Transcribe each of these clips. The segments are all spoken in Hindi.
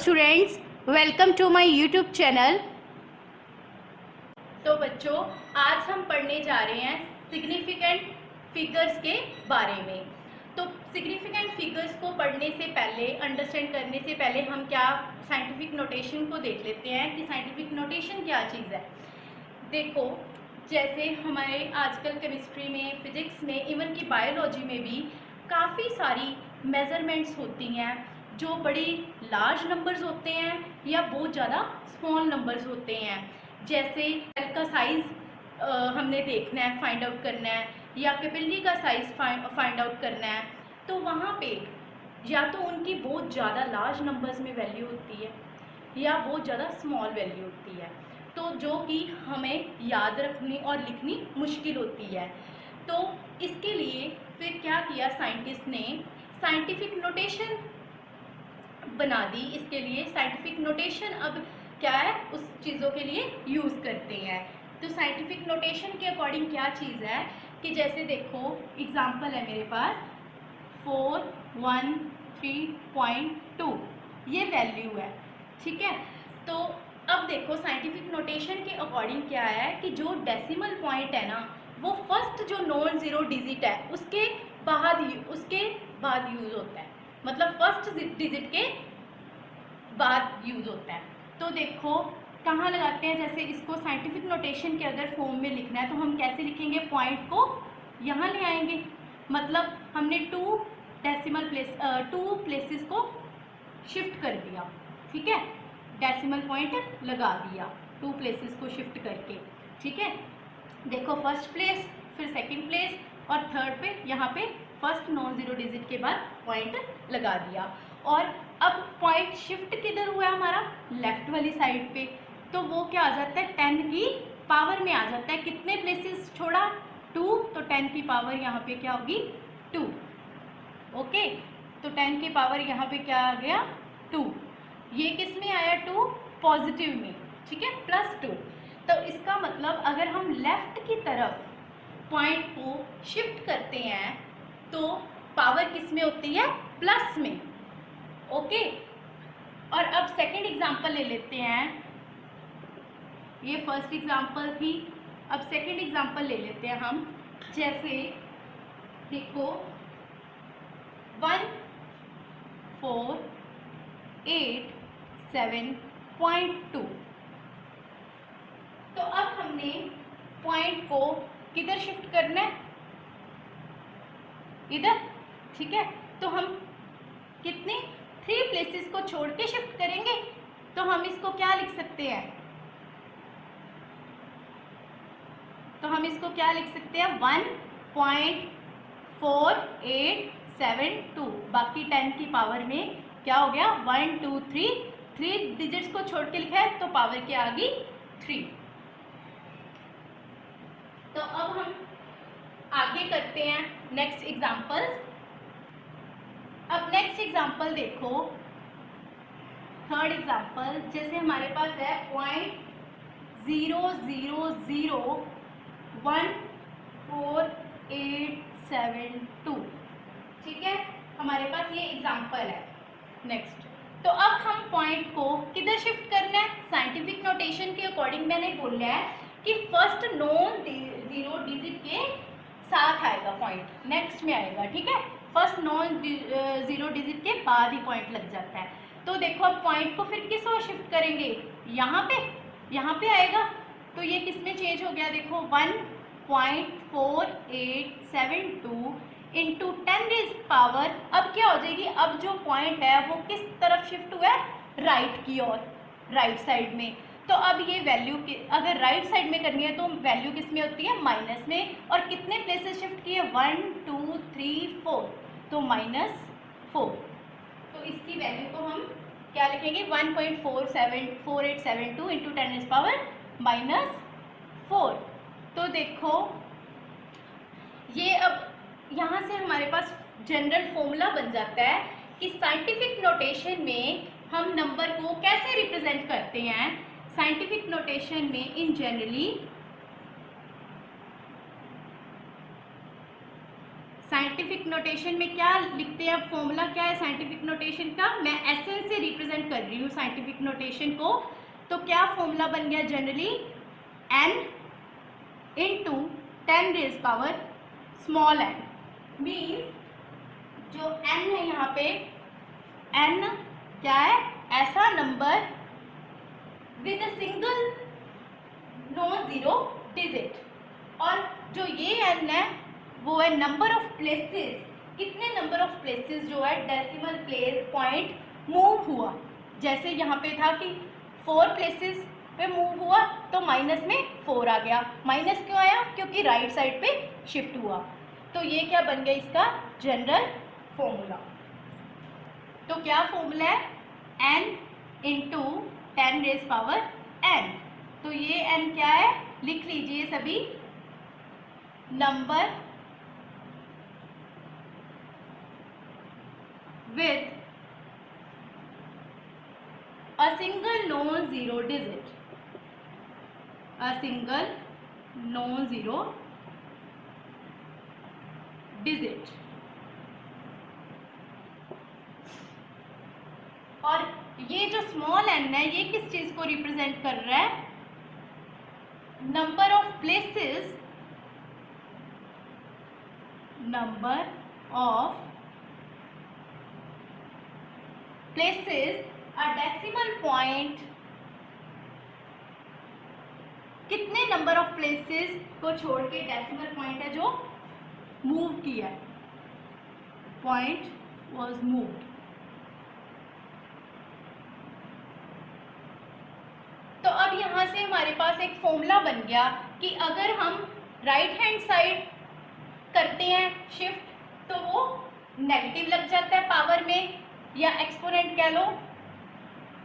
Students, welcome to my YouTube channel. तो बच्चों, आज हम पढ़ने जा रहे हैं सिग्निफिकेंट फिगर्स के बारे में। तो सिग्निफिकेंट फिगर्स को पढ़ने से पहले, अंडरस्टैंड करने से पहले हम क्या साइंटिफिक नोटेशन को देख लेते हैं कि साइंटिफिक नोटेशन क्या चीज़ है। देखो, जैसे हमारे आजकल केमिस्ट्री में, फिजिक्स में, इवन की बायोलॉजी में भी काफ़ी सारी मेज़रमेंट्स होती हैं जो बड़ी लार्ज नंबर्स होते हैं या बहुत ज़्यादा स्मॉल नंबर्स होते हैं। जैसे सेल का साइज़ हमने देखना है, फाइंड आउट करना है, या कैपिलरी का साइज़ फाइंड आउट करना है, तो वहाँ पे या तो उनकी बहुत ज़्यादा लार्ज नंबर्स में वैल्यू होती है या बहुत ज़्यादा स्मॉल वैल्यू होती है, तो जो कि हमें याद रखनी और लिखनी मुश्किल होती है। तो इसके लिए फिर क्या किया साइंटिस्ट ने, साइंटिफिक नोटेशन बना दी। इसके लिए साइंटिफिक नोटेशन अब क्या है, उस चीज़ों के लिए यूज़ करते हैं। तो साइंटिफिक नोटेशन के अकॉर्डिंग क्या चीज़ है कि जैसे देखो, एग्जांपल है मेरे पास 413.2, ये वैल्यू है, ठीक है। तो अब देखो साइंटिफिक नोटेशन के अकॉर्डिंग क्या है कि जो डेसिमल पॉइंट है ना, वो फर्स्ट जो नॉन ज़ीरो डिजिट है उसके बाद यूज़ होता है, मतलब फर्स्ट डिजिट के बाद यूज़ होता है। तो देखो कहाँ लगाते हैं, जैसे इसको साइंटिफिक नोटेशन के अगर फॉर्म में लिखना है तो हम कैसे लिखेंगे, पॉइंट को यहाँ ले आएंगे, मतलब हमने टू प्लेसेस को शिफ्ट कर दिया, ठीक है, डेसिमल पॉइंट लगा दिया 2 प्लेसेस को शिफ्ट करके, ठीक है। देखो फर्स्ट प्लेस, फिर सेकंड प्लेस और थर्ड पे, यहाँ पे फर्स्ट नॉन ज़ीरो डिजिट के बाद पॉइंट लगा दिया। और अब पॉइंट शिफ्ट किधर हुआ है हमारा, लेफ्ट वाली साइड पे, तो वो क्या आ जाता है 10 की पावर में आ जाता है। कितने प्लेसेस छोड़ा, 2, तो 10 की पावर यहाँ पे क्या होगी 2, ओके। तो 10 की पावर यहाँ पे क्या आ गया 2, ये किस में आया 2, पॉजिटिव में, ठीक है, +2। तो इसका मतलब अगर हम लेफ्ट की तरफ पॉइंट को शिफ्ट करते हैं तो पावर किस में होती है, प्लस में, ओके। और अब सेकंड एग्जांपल ले लेते हैं, ये फर्स्ट एग्जांपल थी, अब सेकंड एग्जांपल ले लेते हैं हम। जैसे देखो 1487.2, तो अब हमने पॉइंट को किधर शिफ्ट करना है, इधर, ठीक है। तो हम कितने 3 प्लेसेस को छोड़ के शिफ्ट करेंगे, तो हम इसको क्या लिख सकते हैं, तो हम इसको क्या लिख सकते हैं 1.4872, बाकी 10 की पावर में क्या हो गया 1 2 3, 3 डिजिट्स को छोड़ के लिखा है तो पावर क्या आ गई 3। तो अब हम आगे करते हैं नेक्स्ट एग्जांपल। अब नेक्स्ट एग्जांपल देखो, थर्ड एग्जांपल, जैसे हमारे पास है 0.00014872, ठीक है, हमारे पास ये एग्जांपल है। नेक्स्ट, तो अब हम पॉइंट को किधर शिफ्ट करना है, साइंटिफिक नोटेशन के अकॉर्डिंग मैंने बोला है कि फर्स्ट नॉन ज़ीरो डिजिट के साथ आएगा पॉइंट, नेक्स्ट में आएगा, ठीक है, फर्स्ट नॉन ज़ीरो डिजिट के बाद ही पॉइंट लग जाता है। तो देखो अब पॉइंट को फिर किस ओर शिफ्ट करेंगे, यहाँ पे आएगा, तो ये किस में चेंज हो गया, देखो 1.4872 इंटू 10 रेज़ पावर, अब क्या हो जाएगी, अब जो पॉइंट है वो किस तरफ शिफ्ट हुआ है, राइट की ओर, राइट साइड में। तो अब ये वैल्यू अगर राइट साइड में करनी है तो वैल्यू किस में होती है, माइनस में, और कितने प्लेसेस शिफ्ट किए 1 2 3 4, तो -4। तो इसकी वैल्यू को हम क्या लिखेंगे 1.4872 इंटू 10 रेज़ पावर -4। तो देखो ये अब यहाँ से हमारे पास जनरल फॉर्मूला बन जाता है कि साइंटिफिक नोटेशन में हम नंबर को कैसे रिप्रेजेंट करते हैं। साइंटिफिक नोटेशन में इन जनरली साइंटिफिक नोटेशन में क्या लिखते हैं, फॉर्मूला क्या है साइंटिफिक नोटेशन का, मैं एसएन से रिप्रेजेंट कर रही हूँ साइंटिफिक नोटेशन को। तो क्या फॉर्मूला बन गया generally, n into 10 raise power small n, means जो n है यहाँ पे, n क्या है, ऐसा number with a single non zero digit, और जो ये n है वो है नंबर ऑफ प्लेसेस, कितने नंबर ऑफ प्लेसेस जो है डेसिमल प्लेस पॉइंट मूव हुआ। जैसे यहाँ पे था कि 4 प्लेसेस पे मूव हुआ तो माइनस में 4 आ गया। माइनस क्यों आया, क्योंकि राइट साइड पे शिफ्ट हुआ। तो ये क्या बन गया इसका जनरल फॉर्मूला। तो क्या फॉर्मूला है, n into 10 raise power n। तो ये n क्या है, लिख लीजिए सभी, number with a single non-zero digit, a single non-zero digit। और ये जो स्मॉल n है ये किस चीज को रिप्रेजेंट कर रहा है, number of places, number of places a decimal point, कितने नंबर ऑफ प्लेसेस को छोड़ के डेसिमल पॉइंट है जो मूव किया, पॉइंट वाज मूव्ड। तो अब यहां से हमारे पास एक फॉर्मूला बन गया कि अगर हम राइट हैंड साइड करते हैं शिफ्ट तो वो नेगेटिव लग जाता है पावर में, या एक्सपोनेंट कह लो।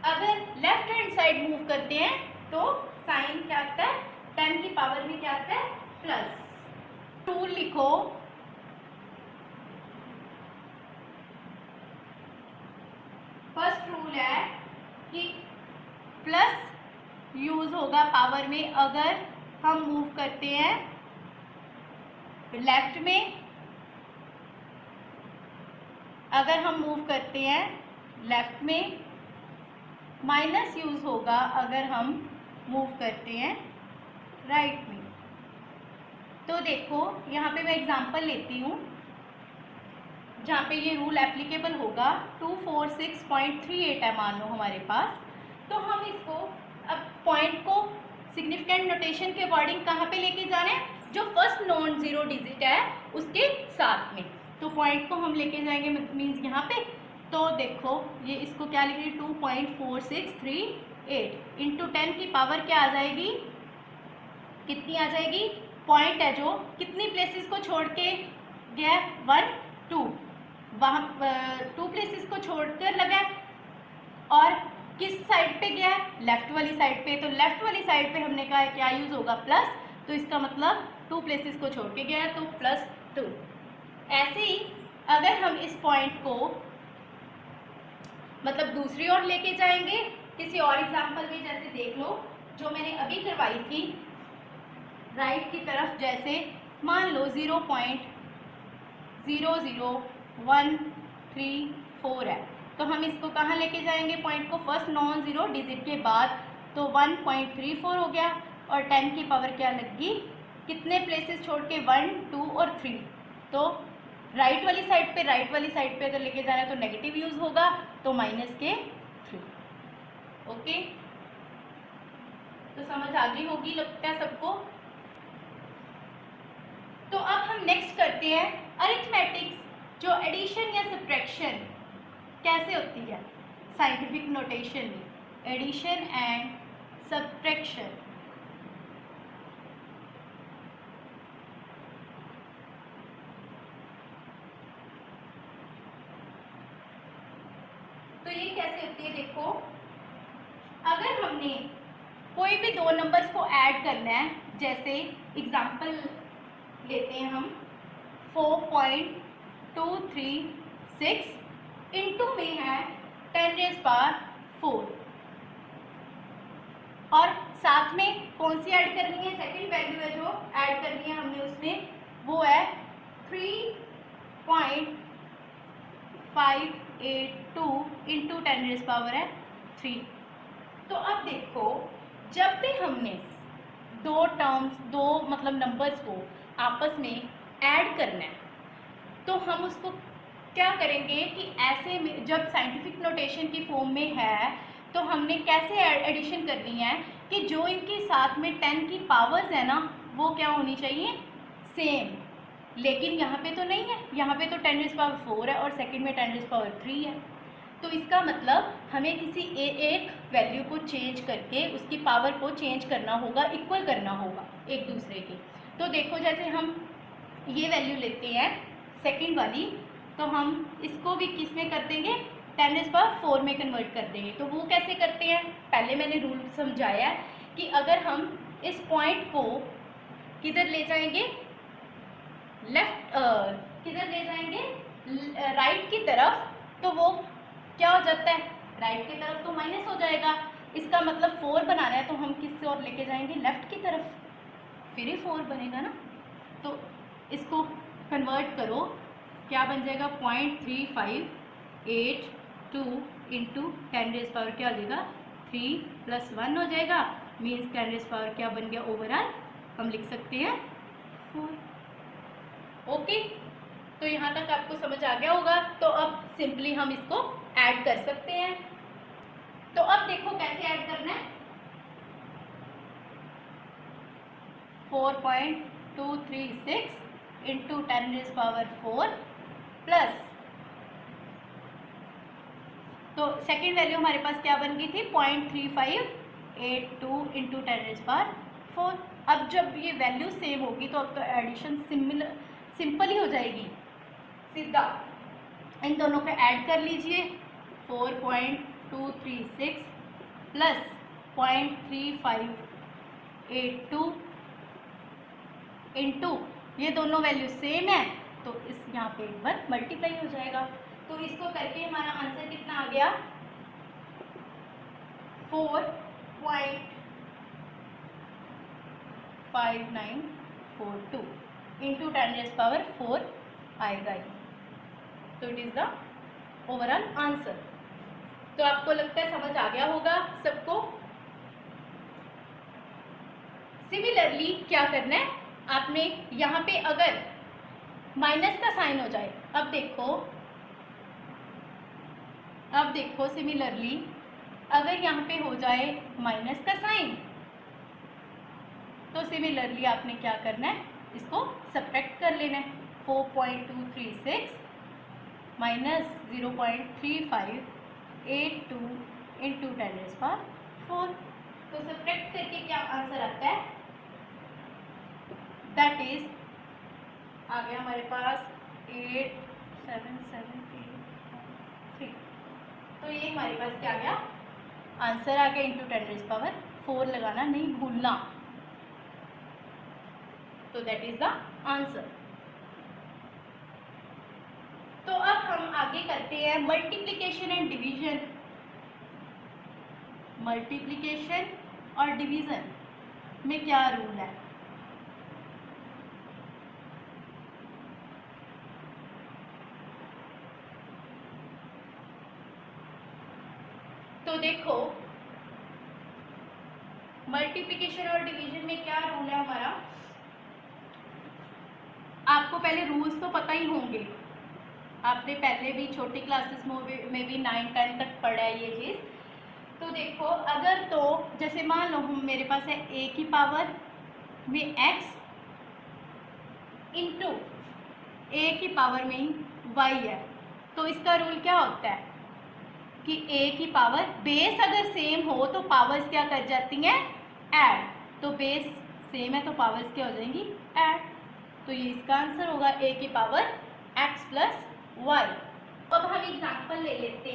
अगर लेफ्ट हैंड साइड मूव करते हैं तो साइन क्या आता है, 10 की पावर में क्या आता है, प्लस। रूल लिखो, फर्स्ट रूल है कि प्लस यूज होगा पावर में अगर हम मूव करते हैं लेफ्ट में, अगर हम मूव करते हैं लेफ्ट में, माइनस यूज होगा अगर हम मूव करते हैं राइट में। तो देखो यहाँ पे मैं एग्जांपल लेती हूँ जहाँ पे ये रूल एप्लीकेबल होगा। 246.38 है मान लो हमारे पास, तो हम इसको अब पॉइंट को सिग्निफिकेंट नोटेशन के अकॉर्डिंग कहाँ पे लेके जाना है, जो फर्स्ट नॉन जीरो डिजिट है उसके साथ में। तो पॉइंट को हम लेके जाएंगे मीन्स यहाँ पे, तो देखो ये इसको क्या लिख रही है, 2.4638 इंटू 10 की पावर क्या आ जाएगी, कितनी आ जाएगी, पॉइंट है जो कितनी प्लेसेस को छोड़ के गया, 1 2, वहाँ 2 प्लेसेस को छोड़कर लगा और किस साइड पे गया, लेफ्ट वाली साइड पे। तो लेफ्ट वाली साइड पे हमने कहा क्या यूज होगा, प्लस, तो इसका मतलब 2 प्लेसेस को छोड़ के गया तो +2। ऐसे ही अगर हम इस पॉइंट को मतलब दूसरी ओर लेके जाएंगे किसी और एग्जांपल में, जैसे देख लो जो मैंने अभी करवाई थी राइट की तरफ, जैसे मान लो 0.00134 है, तो हम इसको कहाँ लेके जाएंगे पॉइंट को, फर्स्ट नॉन जीरो डिजिट के बाद, तो 1.34 हो गया और 10 की पावर क्या लगी, कितने प्लेसेस छोड़ के, 1 2 और 3। तो राइट वाली साइड पे अगर लेके जाना है तो नेगेटिव यूज होगा, तो -3। ओके, तो समझ आ गई होगी लगता है सबको। तो अब हम नेक्स्ट करते हैं अरिथमेटिक्स, जो एडिशन या सब्ट्रैक्शन कैसे होती है साइंटिफिक नोटेशन में, एडिशन एंड सब्ट्रैक्शन। तो ये कैसे होती है, देखो अगर हमने कोई भी दो नंबर्स को ऐड करना है, जैसे एग्जांपल लेते हैं हम 4.236 इंटू में है 10⁻⁴, और साथ में कौन सी ऐड करनी है, सेकंड वैल्यू है जो ऐड करनी है हमने उसमें, वो है 3 582 इंटू 10⁻³ तो अब देखो, जब भी हमने दो मतलब नंबर्स को आपस में ऐड करना है तो हम उसको क्या करेंगे कि ऐसे में जब साइंटिफिक नोटेशन की फॉर्म में है तो हमने कैसे एडिशन करनी है कि जो इनके साथ में 10 की पावर्स है ना वो क्या होनी चाहिए, सेम। लेकिन यहाँ पे तो नहीं है, यहाँ पे तो 10⁻⁴ है और सेकंड में 10⁻³ है। तो इसका मतलब हमें किसी एक वैल्यू को चेंज करके उसकी पावर को चेंज करना होगा, इक्वल करना होगा एक दूसरे के। तो देखो, जैसे हम ये वैल्यू लेते हैं सेकंड वाली, तो हम इसको भी किस में कर देंगे, 10⁻⁴ में कन्वर्ट कर देंगे। तो वो कैसे करते हैं, पहले मैंने रूल समझाया है कि अगर हम इस पॉइंट को किधर ले जाएंगे, किधर ले जाएंगे, राइट की तरफ, तो वो क्या हो जाता है, राइट की तरफ तो माइनस हो जाएगा। इसका मतलब 4 बनाना है तो हम किस ओर लेके जाएंगे, लेफ्ट की तरफ, फिर ही 4 बनेगा ना। तो इसको कन्वर्ट करो, क्या बन जाएगा, 0.3582 इंटू 10⁻, क्या हो जाएगा, 3 + 1 हो जाएगा। मीन्स 10⁻, क्या बन गया, ओवरऑल हम लिख सकते हैं 4। ओके, तो यहाँ तक आपको समझ आ गया होगा। तो अब सिंपली हम इसको ऐड कर सकते हैं। तो अब देखो कैसे ऐड करना है, 4.236 इंटू 10⁻⁴ प्लस, तो सेकेंड वैल्यू हमारे पास क्या बन गई थी, 0.3582 इंटू 10⁻⁴। अब जब ये वैल्यू सेम होगी तो अब तो एडिशन सिंपल ही हो जाएगी, सीधा इन दोनों को ऐड कर लीजिए। 4.236 प्लस 0.3582 इंटू, ये दोनों वैल्यू सेम है तो इस यहाँ पे एक बार मल्टीप्लाई हो जाएगा। तो इसको करके हमारा आंसर कितना आ गया, 4.5942 इंटू 10⁻⁴ आएगा। तो it is the overall answer. तो आपको लगता है समझ आ गया होगा सबको। सिमिलरली क्या करना है, आपने यहाँ पे अगर माइनस का साइन हो जाए, अब देखो सिमिलरली अगर यहाँ पे हो जाए माइनस का साइन, तो सिमिलरली आपने क्या करना है, इसको सब्ट्रैक्ट कर लेना है। 4.236 माइनस 0.3582 इंटू 10⁻⁴। तो सब्ट्रैक्ट करके क्या आंसर आता है, दैट इज आ गया हमारे पास 87783। तो ये हमारे पास क्या आ गया, आंसर आ गया इंटू 10⁻⁴ लगाना नहीं भूलना। तो दैट इज द आंसर। तो अब हम आगे करते हैं मल्टीप्लिकेशन एंड डिवीजन। मल्टीप्लिकेशन और डिवीजन में क्या रूल है, तो देखो मल्टीप्लिकेशन और डिवीजन में क्या रूल है हमारा, आपको पहले रूल्स तो पता ही होंगे, आपने पहले भी छोटी क्लासेस में भी 9-10 तक पढ़ा है ये चीज़। तो देखो, अगर तो जैसे मान लो मेरे पास है a की पावर में x इंटू a की पावर में y है, तो इसका रूल क्या होता है कि a की पावर, बेस अगर सेम हो तो पावर्स क्या कर जाती हैं, ऐड। तो बेस सेम है तो पावर्स क्या हो जाएंगी, ऐड। तो ये इसका आंसर होगा a की पावर x प्लस y। अब हम एग्जांपल ले लेते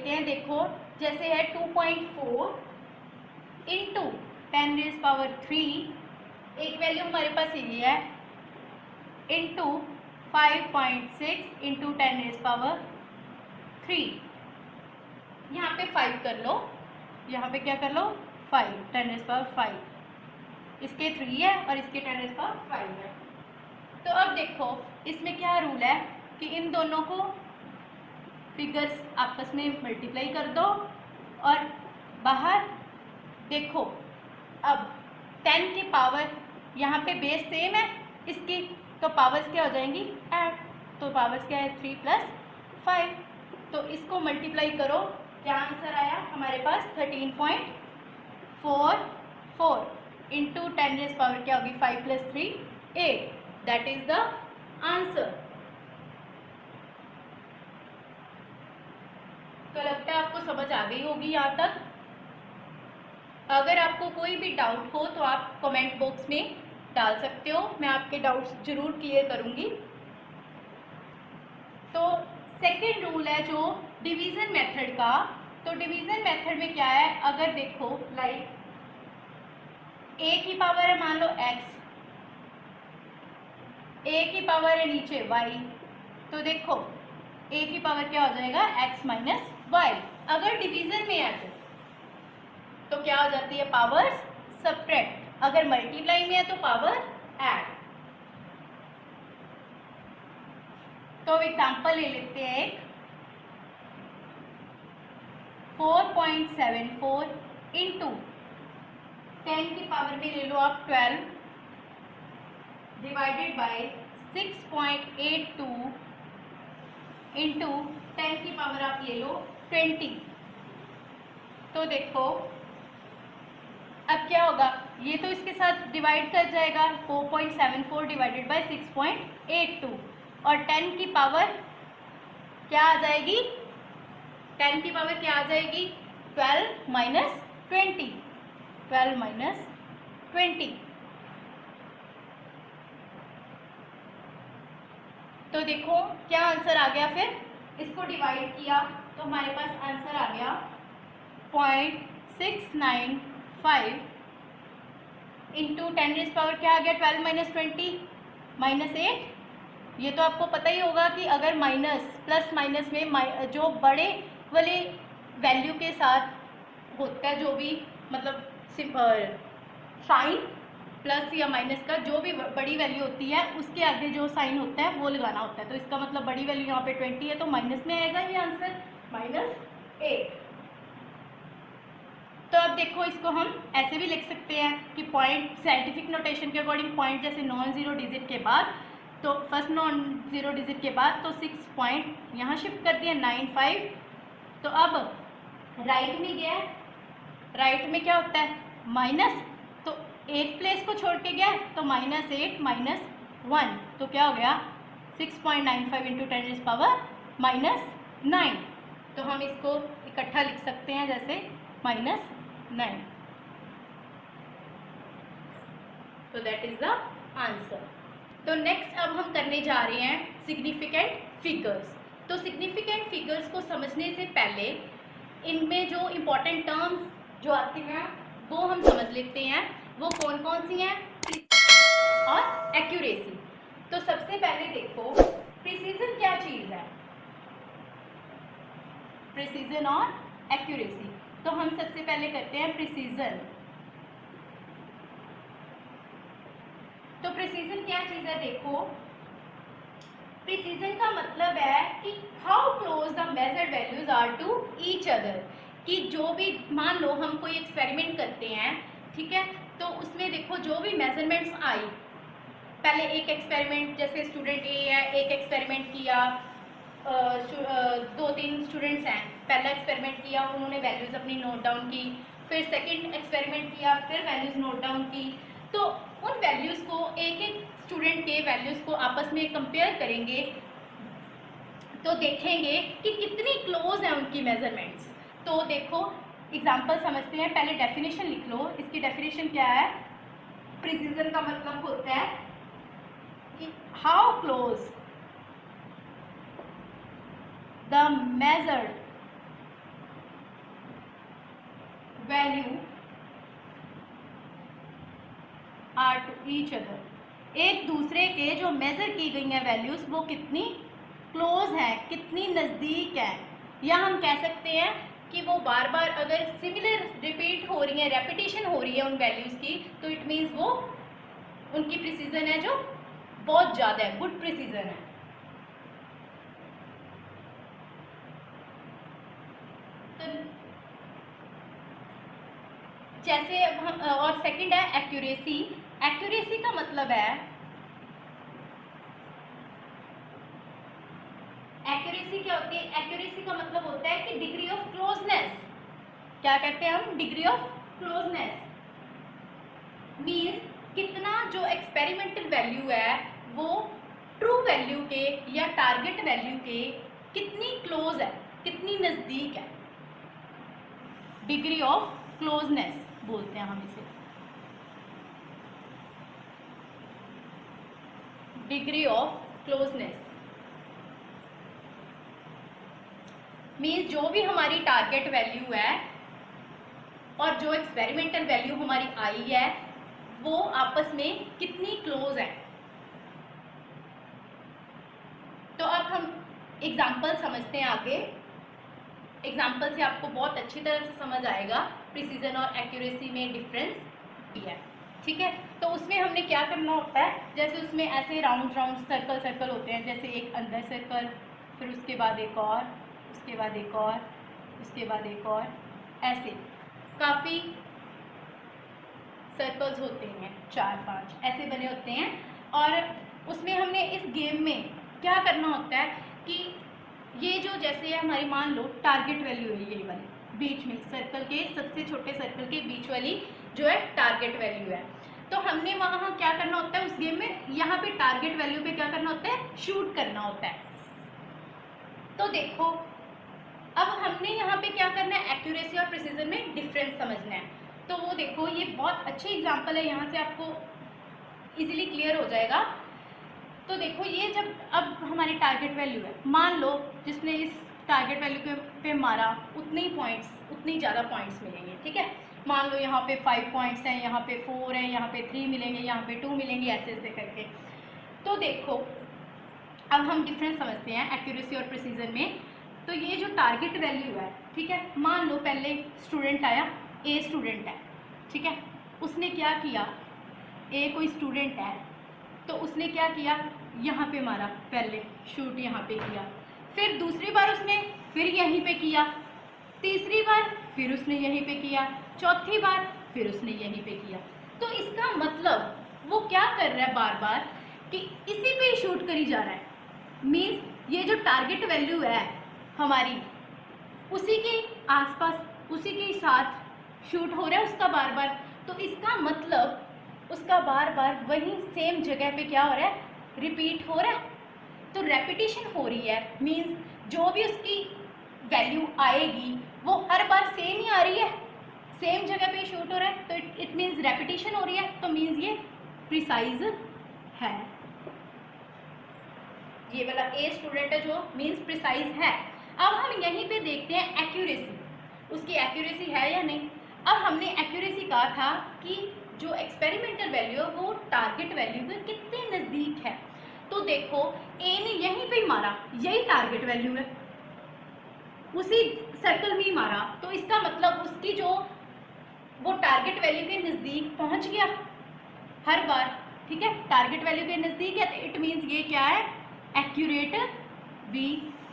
हैं। देखो जैसे है 2.4 इंटू 10⁻⁴, एक वैल्यू हमारे पास ये है, इंटू 5.6 इंटू 10⁻⁴। यहाँ पे 5 कर लो, यहाँ पे क्या कर लो, 5 10⁻⁵। इसके 3 है और इसके 10⁻⁵ है। तो अब देखो इसमें क्या रूल है कि इन दोनों को फिगर्स आपस में मल्टीप्लाई कर दो और बाहर देखो अब 10 की पावर यहाँ पे बेस सेम है इसकी, तो पावर्स क्या हो जाएंगी ऐड, तो पावर्स क्या है 3 + 5, तो इसको मल्टीप्लाई करो, क्या आंसर आया हमारे पास 13.44 इंटू 10 पावर क्या होगी 5 + 3 8, दैट इज द आंसर। तो लगता है आपको समझ आ गई होगी यहाँ तक। अगर आपको कोई भी डाउट हो तो आप कमेंट बॉक्स में डाल सकते हो, मैं आपके डाउट्स जरूर क्लियर करूंगी। तो सेकेंड रूल है जो डिवीजन मेथड का, तो डिवीजन मेथड में क्या है, अगर देखो लाइक a की पावर है मान लो x, a की पावर है नीचे y, तो देखो a की पावर क्या हो जाएगा x - y। अगर डिवीजन में है तो क्या हो जाती है पावर्स सब्ट्रैक्ट, अगर मल्टीप्लाई में है तो पावर ऐड। तो एग्जांपल ले लेते हैं एक 4.74 इंटू 10 की पावर में ले लो आप 12 डिवाइडेड बाय 6.82 इंटू 10 की पावर आप ले लो 20। तो देखो अब क्या होगा, ये तो इसके साथ डिवाइड कर जाएगा, 4.74 डिवाइडेड बाय 6.82 और 10 की पावर क्या आ जाएगी, 10 की पावर क्या आ जाएगी 12 - 20, 12 - 20। तो देखो क्या आंसर आ गया, फिर इसको डिवाइड किया तो हमारे पास आंसर आ गया 0.695 इंटू 10 पावर क्या आ गया 12 - 20 -8। ये तो आपको पता ही होगा कि अगर माइनस प्लस माइनस में जो बड़े वाले वैल्यू के साथ होता है, जो भी मतलब साइन प्लस या माइनस का जो भी बड़ी वैल्यू होती है उसके आगे जो साइन होता है वो लगाना होता है, तो इसका मतलब बड़ी वैल्यू यहाँ पे 20 है तो माइनस में आएगा ये आंसर -8। तो अब देखो इसको हम ऐसे भी लिख सकते हैं कि पॉइंट साइंटिफिक नोटेशन के अकॉर्डिंग पॉइंट जैसे नॉन जीरो डिजिट के बाद, तो फर्स्ट नॉन जीरो डिजिट के बाद तो 6 पॉइंट यहाँ शिफ्ट कर दिया 95। तो अब राइट में गया, राइट में क्या होता है माइनस, तो एक प्लेस को छोड़ के गया तो -8 - 1, तो क्या हो गया 6.95 इंटू 10 पावर -9। तो हम इसको इकट्ठा लिख सकते हैं जैसे -9, तो दैट इज द आंसर। तो नेक्स्ट अब हम करने जा रहे हैं सिग्निफिकेंट फिगर्स। तो सिग्निफिकेंट फिगर्स को समझने से पहले इनमें जो इम्पोर्टेंट टर्म्स जो आती हैं वो हम समझ लेते हैं, वो कौन कौन सी हैं और एक्यूरेसी। तो सबसे पहले देखो प्रिसीजन क्या चीज है, प्रिसीजन और एक्यूरेसी। तो हम सबसे पहले करते हैं प्रिसीजन। तो प्रिसीजन क्या चीज है, देखो प्रिसीजन का मतलब है कि how close the measured values are to each other, कि जो भी मान लो हम कोई एक्सपेरिमेंट करते हैं, ठीक है, तो उसमें देखो जो भी मेजरमेंट्स आई, पहले एक एक्सपेरिमेंट जैसे स्टूडेंट ए है, एक एक्सपेरिमेंट किया, 2-3 स्टूडेंट्स हैं, पहला एक्सपेरिमेंट किया उन्होंने वैल्यूज अपनी नोट डाउन की, फिर सेकंड एक्सपेरिमेंट किया फिर वैल्यूज नोट डाउन की, तो उन वैल्यूज को एक एक स्टूडेंट के वैल्यूज को आपस में कंपेयर करेंगे तो देखेंगे कि कितनी क्लोज है उनकी मेजरमेंट्स। तो देखो एग्जांपल समझते हैं, पहले डेफिनेशन लिख लो। इसकी डेफिनेशन क्या है, प्रिसीजन का मतलब होता है कि how close the measured value are to each other, एक दूसरे के जो मेजर की गई हैं वैल्यूज वो कितनी क्लोज है, कितनी नज़दीक है, या हम कह सकते हैं कि वो बार बार अगर सिमिलर रिपीट हो रही है, रेपिटेशन हो रही है उन वैल्यूज की, तो इट मीन्स वो उनकी प्रिसीजन है जो बहुत ज़्यादा है, गुड प्रिसीजन है। तो जैसे अब हम और सेकंड है एक्यूरेसी। एक्यूरेसी का मतलब है, एक्यूरेसी क्या होती है? एक्यूरेसी का मतलब होता है कि डिग्री ऑफ क्लोजनेस। क्या कहते हैं हम? डिग्री ऑफ क्लोजनेस मीन्स कितना जो एक्सपेरिमेंटल वैल्यू है वो ट्रू वैल्यू के या टारगेट वैल्यू के कितनी क्लोज है, कितनी नजदीक है। डिग्री ऑफ क्लोजनेस बोलते हैं हम इसे, डिग्री ऑफ क्लोजनेस मीन्स जो भी हमारी टारगेट वैल्यू है और जो एक्सपेरिमेंटल वैल्यू हमारी आई है वो आपस में कितनी क्लोज है। तो अब हम एग्जाम्पल समझते हैं आगे। एग्जाम्पल से आपको बहुत अच्छी तरह से समझ आएगा प्रिसीजन और एक्यूरेसी में डिफरेंस है, ठीक है। तो उसमें हमने क्या करना होता है, जैसे उसमें ऐसे राउंड राउंड सर्कल सर्कल होते हैं, जैसे एक अंदर सर्कल, फिर उसके बाद एक और, उसके बाद एक और, उसके बाद एक और, ऐसे काफ़ी सर्कल्स होते हैं, 4-5 ऐसे बने होते हैं। और उसमें हमने इस गेम में क्या करना होता है कि ये जो जैसे हमारी मान लो टारगेट वैल्यू है, ये वाली बीच में सर्कल के सबसे छोटे सर्कल के बीच वाली जो है टारगेट वैल्यू है। तो हमने वहाँ क्या करना होता है उस गेम में, यहाँ पे टारगेट वैल्यू पे क्या करना होता है? शूट करना होता है। तो देखो अब हमने यहाँ पे क्या करना है, एक्यूरेसी और प्रिसीजन में डिफरेंस समझना है। तो वो देखो ये बहुत अच्छे एग्जाम्पल है, यहाँ से आपको इजीली क्लियर हो जाएगा। तो देखो ये जब अब हमारी टारगेट वैल्यू है, मान लो जिसने इस टारगेट वैल्यू पे मारा उतने ही पॉइंट्स, उतनी ज़्यादा पॉइंट्स मिलेंगे, ठीक है। मान लो यहाँ पे 5 पॉइंट्स हैं, यहाँ पे 4 हैं, यहाँ पे 3 मिलेंगे, यहाँ पे 2 मिलेंगे, ऐसे ऐसे करके। तो देखो अब हम डिफरेंस समझते हैं एक्यूरेसी और प्रिसीजन में। तो ये जो टारगेट वैल्यू है, ठीक है, मान लो पहले स्टूडेंट आया, ए स्टूडेंट है, ठीक है, उसने क्या किया, ए कोई स्टूडेंट है तो उसने क्या किया, यहाँ पे मारा, पहले शूट यहाँ पे किया, फिर दूसरी बार उसने फिर यहीं पे किया, तीसरी बार फिर उसने यहीं पे किया, चौथी बार फिर उसने यहीं पे किया। तो इसका मतलब वो क्या कर रहा है, बार बार कि इसी पे ही शूट करी जा रहा है। मीन्स ये जो टारगेट वैल्यू है हमारी उसी के आसपास, उसी के साथ शूट हो रहा है उसका बार बार। तो इसका मतलब उसका बार बार वही सेम जगह पे क्या हो रहा है, रिपीट हो रहा है। तो रेपिटेशन हो रही है, मीन्स जो भी उसकी वैल्यू आएगी वो हर बार सेम ही आ रही है, सेम जगह पे शूट हो रहा है। तो इट मीन्स रेपिटेशन हो रही है, तो मीन्स ये प्रिसाइज है। ये वाला ए स्टूडेंट है जो मीन्स प्रिसाइज है। अब हम यहीं पे देखते हैं एक्यूरेसी, उसकी एक्यूरेसी है या नहीं। अब हमने एक्यूरेसी कहा था कि जो एक्सपेरिमेंटल वैल्यू है वो टारगेट वैल्यू के कितने नज़दीक है। तो देखो ए ने यहीं पे ही मारा, यही टारगेट वैल्यू है, उसी सर्कल में ही मारा, तो इसका मतलब उसकी जो वो टारगेट वैल्यू के नज़दीक पहुंच गया हर बार, ठीक है, टारगेट वैल्यू के नज़दीक है। तो इट मीन्स ये क्या है, एक्यूरेट भी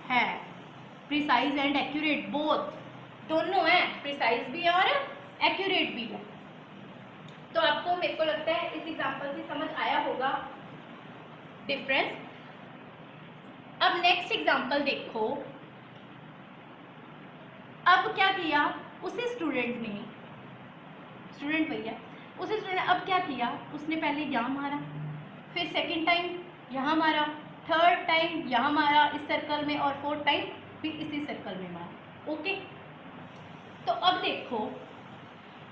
है। प्रिसाइज एंड एक्यूरेट बोथ, दोनों है, प्रिसाइज भी है और एक्यूरेट भी है। तो आपको मेरे को लगता है इस एग्जांपल से समझ आया होगा डिफरेंस। अब नेक्स्ट एग्जांपल देखो। अब क्या किया उसी स्टूडेंट ने, स्टूडेंट भैया उसी स्टूडेंट अब क्या किया, उसने पहले यहाँ मारा, फिर सेकंड टाइम यहाँ मारा, थर्ड टाइम यहाँ मारा इस सर्कल में, और फोर्थ टाइम फिर इसी सर्कल में मारा। ओके, तो अब देखो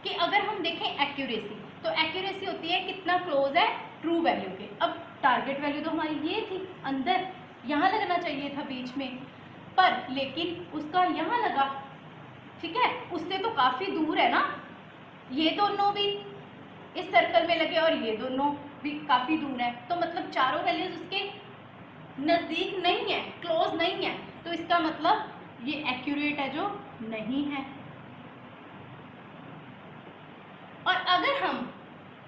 कि अगर हम देखें एक्यूरेसी, तो एक्यूरेसी होती है कितना क्लोज है ट्रू वैल्यू के। अब टारगेट वैल्यू तो हमारी ये थी, अंदर यहाँ लगना चाहिए था बीच में, पर लेकिन उसका यहाँ लगा, ठीक है, उससे तो काफ़ी दूर है ना, ये दोनों भी इस सर्कल में लगे और ये दोनों भी काफ़ी दूर है। तो मतलब चारों वैल्यूज उसके नज़दीक नहीं है, क्लोज नहीं है। तो इसका मतलब ये एक्यूरेट है जो नहीं है। और अगर हम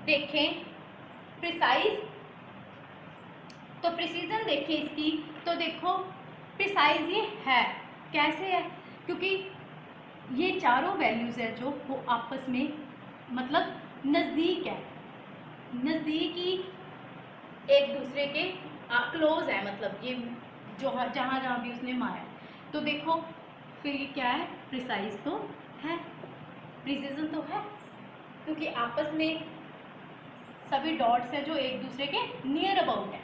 देखें प्रिसाइज तो प्रिसीजन देखें इसकी, तो देखो प्रिसाइज ये है, कैसे है, क्योंकि ये चारों वैल्यूज़ है जो वो आपस में मतलब नज़दीक है, नज़दीकी एक दूसरे के क्लोज है, मतलब ये जो जहाँ जहाँ भी उसने मारा है। तो देखो फिर ये क्या है, प्रिसाइज तो है, प्रिसीजन तो है, क्योंकि आपस में सभी डॉट्स हैं जो एक दूसरे के नियर अबाउट है।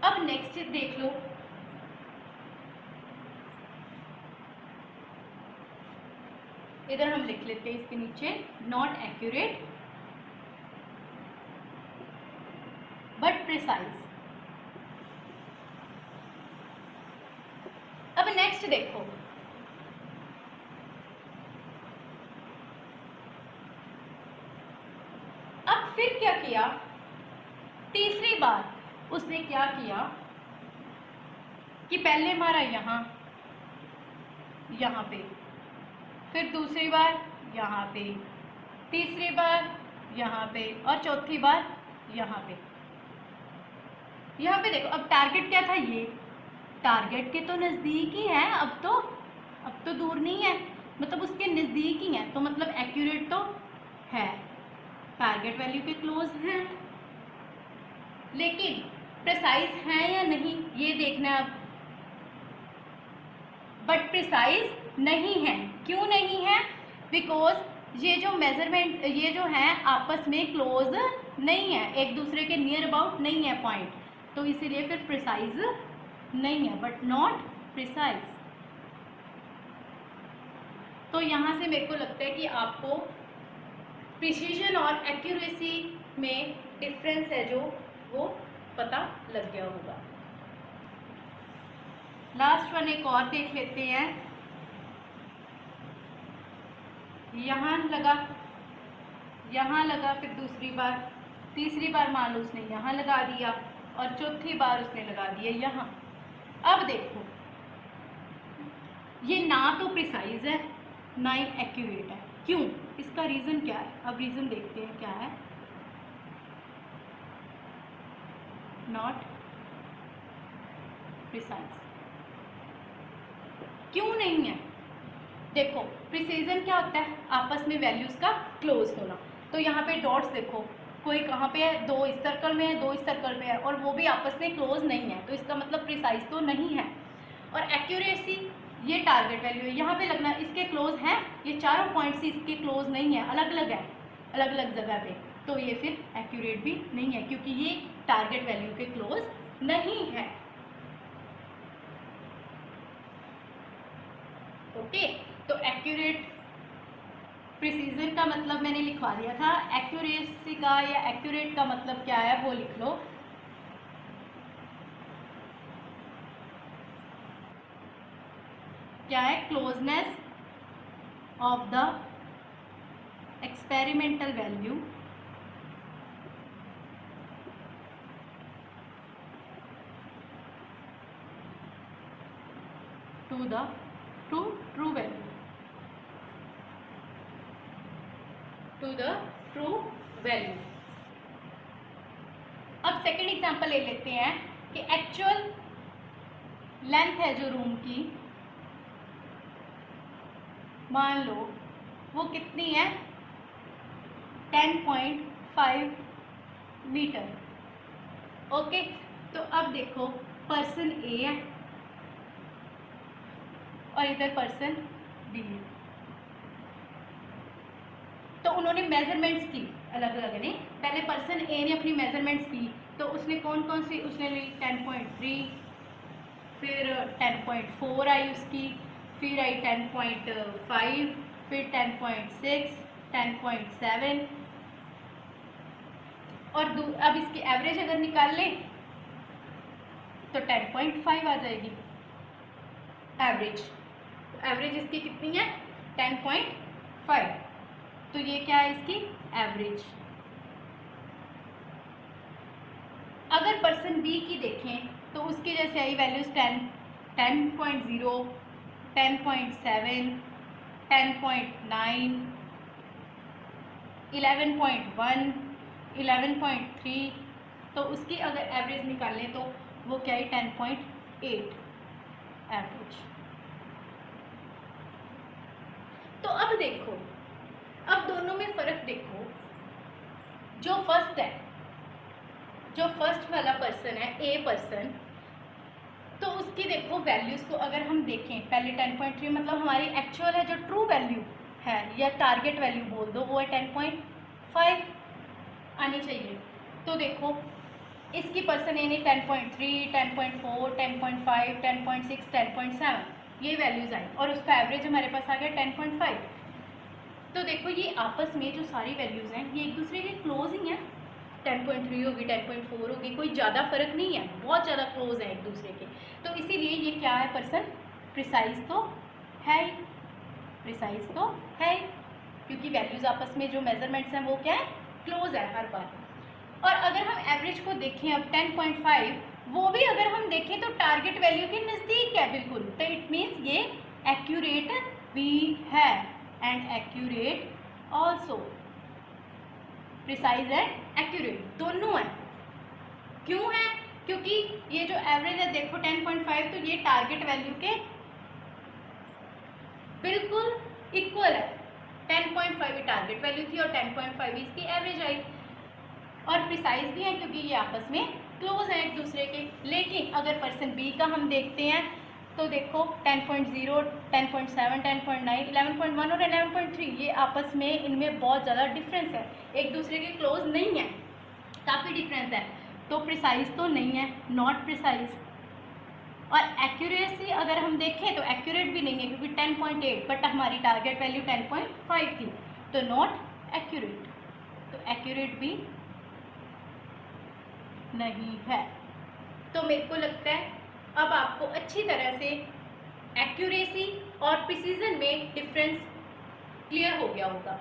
अब नेक्स्ट देख लो, इधर हम लिख लेते हैं इसके नीचे नॉट एक्यूरेट बट प्रिसाइज। अब नेक्स्ट देखो, अब फिर क्या किया, तीसरी बार उसने क्या किया कि पहले मारा यहाँ पे, फिर दूसरी बार यहाँ पे, तीसरी बार यहाँ पे और चौथी बार यहाँ पे। यहाँ पे देखो अब टारगेट क्या था, ये टारगेट के तो नज़दीक ही है, अब तो दूर नहीं है, मतलब उसके नज़दीक ही है, तो मतलब एक्यूरेट तो है, टारगेट वैल्यू के क्लोज है, लेकिन प्रिसाइज है या नहीं ये देखना है अब। बट प्रिसाइज नहीं है, क्यों नहीं है, बिकॉज ये जो मेजरमेंट ये जो है आपस में क्लोज नहीं है, एक दूसरे के नियर अबाउट नहीं है पॉइंट, तो इसीलिए फिर प्रिसाइज नहीं है, बट नॉट प्रिसाइज। तो यहाँ से मेरे को लगता है कि आपको प्रिसीजन और एक्यूरेसी में डिफरेंस है जो वो पता लग गया होगा। लास्ट वन एक और देख लेते हैं, यहाँ लगा, फिर दूसरी बार, तीसरी बार मान लो उसने यहाँ लगा दिया और चौथी बार उसने लगा दिया यहाँ। अब देखो ये ना तो प्रिसाइज है ना ही एक्यूरेट है, क्यों, इसका रीज़न क्या है, अब रीज़न देखते हैं क्या है। नॉट प्रिसाइज क्यों नहीं है, देखो प्रिसीजन क्या होता है, आपस में वैल्यूज का क्लोज होना, तो यहाँ पे डॉट्स देखो, कोई कहाँ पे है, दो इस सर्कल में है, दो इस सर्कल में है, और वो भी आपस में क्लोज नहीं है, तो इसका मतलब प्रिसाइज तो नहीं है। और एक्यूरेसी, ये टारगेट वैल्यू है, यहाँ पे लगना इसके क्लोज है, ये चारों पॉइंट्स इसके क्लोज नहीं है, अलग अलग है, अलग अलग जगह पे, तो ये फिर एक्यूरेट भी नहीं है, क्योंकि ये टारगेट वैल्यू के क्लोज नहीं है। ओके, तो एक्यूरेट प्रिसीजन का मतलब मैंने लिखवा दिया था, एक्यूरेसी का या एक्यूरेट का मतलब क्या है वो लिख लो। क्या है, closeness of the experimental value to the true value, to the true value. अब सेकेंड एग्जांपल ले लेते हैं कि एक्चुअल लेंथ है जो रूम की, मान लो वो कितनी है, 10.5 मीटर। ओके, तो अब देखो पर्सन ए है और इधर पर्सन बी है, तो उन्होंने मेजरमेंट्स की अलग अलग ने, पहले पर्सन ए ने अपनी मेजरमेंट्स की, तो उसने कौन कौन सी, उसने ली 10.3, फिर 10.4 आई उसकी, फिर आई 10.5, फिर 10.6, 10.7, और अब इसकी एवरेज अगर निकाल लें तो 10.5 आ जाएगी एवरेज, तो एवरेज इसकी कितनी है, 10.5, तो ये क्या है इसकी एवरेज। अगर पर्सन बी की देखें तो उसकी जैसे आई वैल्यूज 10, 10.0, 10.7, 10.9, 11.1, 11.3, तो उसकी अगर एवरेज निकालें तो वो क्या है 10.8 एवरेज। तो अब देखो, अब दोनों में फ़र्क देखो। जो फर्स्ट वाला पर्सन है, ए पर्सन, तो उसकी देखो वैल्यूज़ को अगर हम देखें, पहले 10.3 मतलब हमारी एक्चुअल है, जो ट्रू वैल्यू है या टारगेट वैल्यू बोल दो, वो है 10.5 आनी चाहिए। तो देखो इसकी पर्सन ए ने 10.3, 10.4, 10.5, 10.6, 10.7 ये वैल्यूज़ आई और उसका एवरेज हमारे पास आ गया 10.5। तो देखो ये आपस में जो सारी वैल्यूज़ हैं ये एक दूसरे के क्लोज ही हैं। 10.3 होगी, 10.4 होगी, कोई ज़्यादा फर्क नहीं है, बहुत ज़्यादा क्लोज है एक दूसरे के। तो इसीलिए ये क्या है, पर्सन प्रिसाइज तो है ही, प्रिसाइज तो है ही, क्योंकि वैल्यूज़ आपस में जो मेजरमेंट्स हैं वो क्या है, क्लोज है हर बार। और अगर हम एवरेज को देखें अब 10.5, वो भी अगर हम देखें तो टारगेट वैल्यू के नज़दीक है बिल्कुल, तो इट मीन्स ये एक्यूरेट भी है and accurate also, precise and accurate दोनों है। क्यों है, क्योंकि ये जो एवरेज है देखो 10.5, तो ये टारगेट वैल्यू के बिल्कुल इक्वल है। 10.5 टारगेट वैल्यू थी और 10.5 इसकी एवरेज आई, और प्रिसाइज भी है क्योंकि ये आपस में क्लोज है एक दूसरे के। लेकिन अगर पर्सन बी का हम देखते हैं तो देखो 10.0, 10.7, 10.9, 11.1 और 11.3 ये आपस में इनमें बहुत ज़्यादा डिफरेंस है, एक दूसरे के क्लोज नहीं है, काफ़ी डिफरेंस है, तो प्रिसाइज तो नहीं है, नॉट प्रिसाइज। और एक्यूरेसी अगर हम देखें तो एक्यूरेट भी नहीं है क्योंकि 10.8 बट हमारी टारगेट वैल्यू 10.5 थी, तो नॉट एक्यूरेट, तो एक्यूरेट भी नहीं है। तो मेरे को लगता है अब आपको अच्छी तरह से एक्यूरेसी और प्रिसीजन में डिफरेंस क्लियर हो गया होगा।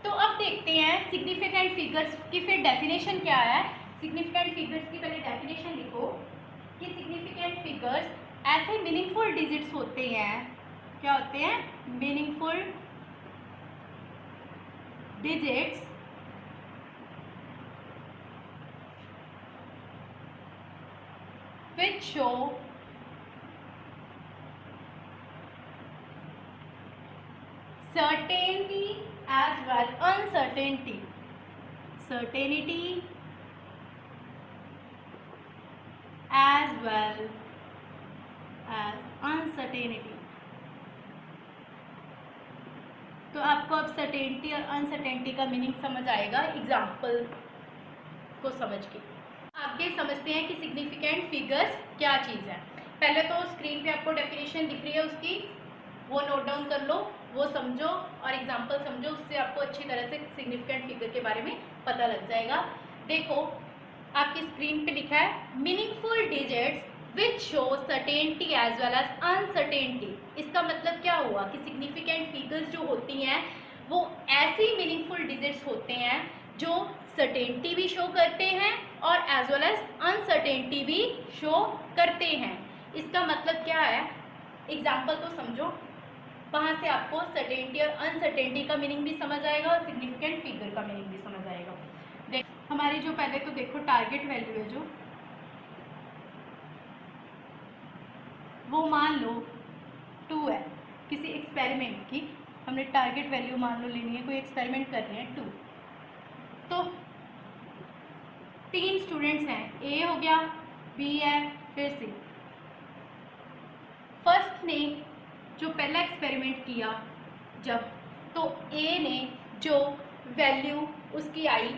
तो अब देखते हैं सिग्निफिकेंट फिगर्स की फिर डेफिनेशन क्या है। सिग्निफिकेंट फिगर्स की पहले डेफिनेशन लिखो कि सिग्निफिकेंट फिगर्स ऐसे मीनिंगफुल डिजिट्स होते हैं, क्या होते हैं, meaningful digits which show certainty as well uncertainty, certainty as well as uncertainty। तो आपको अब सर्टेनिटी और अनसर्टेनिटी का मीनिंग समझ आएगा एग्जाम्पल को समझ के। आगे समझते हैं कि सिग्निफिकेंट फिगर्स क्या चीज़ है। पहले तो स्क्रीन पे आपको डेफिनेशन दिख रही है उसकी, वो नोट डाउन कर लो, वो समझो और एग्जांपल समझो, उससे आपको अच्छी तरह से सिग्निफिकेंट फिगर के बारे में पता लग जाएगा। देखो आपकी स्क्रीन पे लिखा है meaningful digits which show certainty as well as uncertainty. इसका मतलब क्या हुआ कि सिग्निफिकेंट फिगर्स जो होती हैं वो ऐसी मीनिंगफुल डिजिट्स होते हैं जो सर्टेनिटी भी शो करते हैं और एज वेल एज अनसर्टेनिटी भी शो करते हैं। इसका मतलब क्या है, एग्जाम्पल तो समझो, वहाँ से आपको सर्टेनिटी और अनसर्टेनिटी का मीनिंग भी समझ आएगा और सिग्निफिकेंट फिगर का मीनिंग भी समझ आएगा। हमारी जो पहले तो देखो टारगेट वैल्यू है जो, वो मान लो 2 है, किसी एक्सपेरिमेंट की हमने टारगेट वैल्यू मान लो लेनी है, कोई एक्सपेरिमेंट कर रहे हैं 2। तो 3 स्टूडेंट्स हैं, ए हो गया, बी है, फिर सी। फर्स्ट ने जो पहला एक्सपेरिमेंट किया जब, तो ए ने जो वैल्यू उसकी आई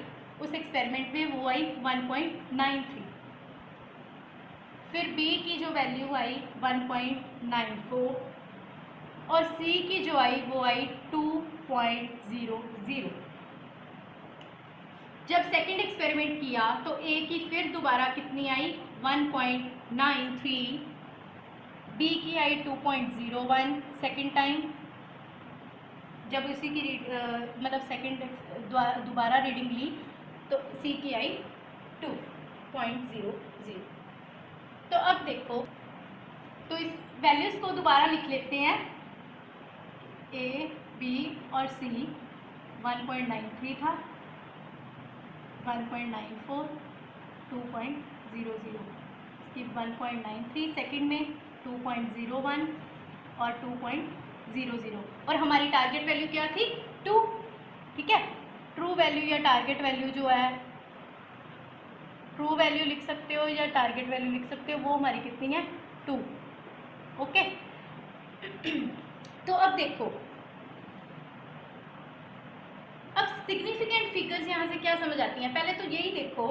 उस एक्सपेरिमेंट में वो आई 1.93, फिर बी की जो वैल्यू आई 1.94 और सी की जो आई वो आई 2.00। जब सेकंड एक्सपेरिमेंट किया तो ए की फिर दोबारा कितनी आई 1.93, बी की आई 2.01 सेकेंड टाइम, जब इसी की मतलब सेकंड दोबारा रीडिंग ली तो सी की आई 2.00। तो अब देखो, तो इस वैल्यूज़ को दोबारा लिख लेते हैं, ए, बी और सी 1.93 था, 1.94, 2.00, इसकी 1.93, सेकंड में 2.01 और 2.00, और हमारी टारगेट वैल्यू क्या थी 2। ठीक है, ट्रू वैल्यू या टारगेट वैल्यू जो है, ट्रू वैल्यू लिख सकते हो या टारगेट वैल्यू लिख सकते हो, वो हमारी कितनी है 2। ओके तो अब देखो, अब सिग्निफिकेंट फिगर्स यहाँ से क्या समझ आती हैं। पहले तो यही देखो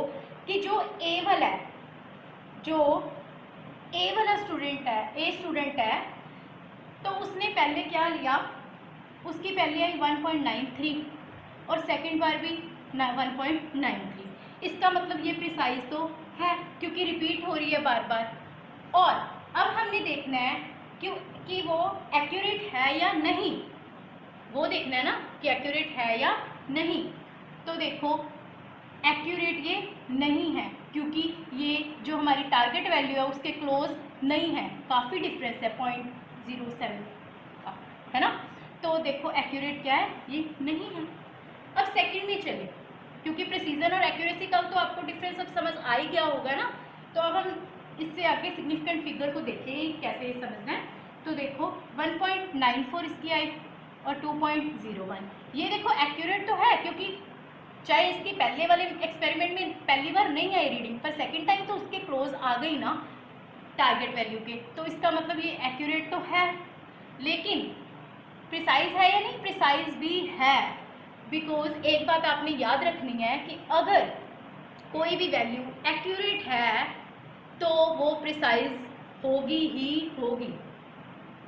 कि जो ए वाला है, जो ए वाला स्टूडेंट है, ए स्टूडेंट है, तो उसने पहले क्या लिया, उसकी पहले आई 1.93 और सेकंड बार भी 1.93। इसका मतलब ये प्रिसाइज तो है क्योंकि रिपीट हो रही है बार बार। और अब हमने देखना है कि वो एक्यूरेट है या नहीं, वो देखना है ना कि एक्यूरेट है या नहीं। तो देखो एक्यूरेट ये नहीं है क्योंकि ये जो हमारी टारगेट वैल्यू है उसके क्लोज नहीं है, काफ़ी डिफरेंस है 0.07 का, है ना। तो देखो एक्यूरेट क्या है, ये नहीं है। अब सेकंड में चले, क्योंकि प्रिसीजन और एक्यूरेसी का तो आपको डिफरेंस अब समझ आ ही गया होगा ना। तो अब हम इससे आगे सिग्निफिकेंट फिगर को देखें कैसे समझना है। तो देखो 1.94 इसकी आई और 2.01, ये देखो एक्यूरेट तो है क्योंकि चाहे इसकी पहले वाले एक्सपेरिमेंट में पहली बार नहीं आई रीडिंग, पर सेकंड टाइम तो उसके क्लोज आ गई ना टारगेट वैल्यू के, तो इसका मतलब ये एक्यूरेट तो है। लेकिन प्रिसाइज है या नहीं, प्रिसाइज भी है। बिकॉज एक बात आपने याद रखनी है कि अगर कोई भी वैल्यू एक्यूरेट है तो वो प्रिसाइज होगी ही होगी,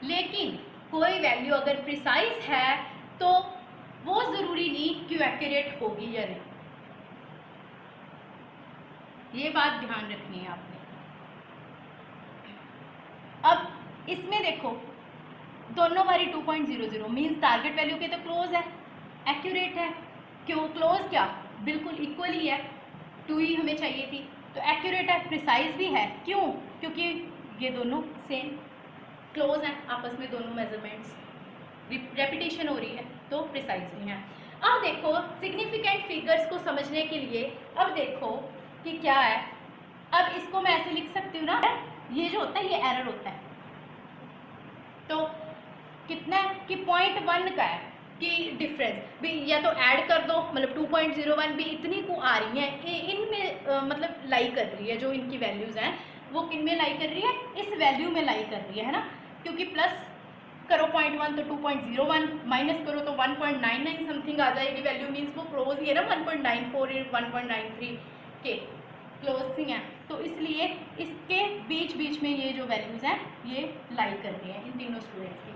लेकिन कोई वैल्यू अगर प्रिसाइज है तो वो जरूरी नहीं कि एक्यूरेट होगी या नहीं, ये बात ध्यान रखनी है आपने। अब इसमें देखो दोनों बारी 2.00 मीन्स टारगेट वैल्यू के तो क्लोज है, एक्यूरेट है। क्यों क्लोज, क्या बिल्कुल इक्वल ही है, 2 ही हमें चाहिए थी, तो एक्यूरेट है, प्रिसाइज भी है। क्यों, क्योंकि ये दोनों सेम क्लोज हैं आपस में, दोनों मेजरमेंट्स, रेपिटेशन हो रही है तो प्रिसाइज भी हैं। अब देखो सिग्निफिकेंट फिगर्स को समझने के लिए, अब देखो कि क्या है। अब इसको मैं ऐसे लिख सकती हूँ ना, ये जो होता है ये एरर होता है, तो कितना है कि 0.1 का है कि डिफरेंस भी, या तो ऐड कर दो, मतलब 2.01 भी इतनी को आ रही है, इनमें मतलब लाई कर रही है, जो इनकी वैल्यूज हैं वो किन में लाई कर रही है, इस वैल्यू में लाई कर रही है ना। क्योंकि प्लस करो 0.1 तो 2.01, माइनस करो तो 1.99 समथिंग आ जाएगी वैल्यू, मीन्स वो क्लोज ही है ना 1.94 1.93 के क्लोज ही हैं, तो इसलिए इसके बीच बीच में ये जो वैल्यूज हैं ये लाई कर रही हैं इन तीनों स्टूडेंट्स की।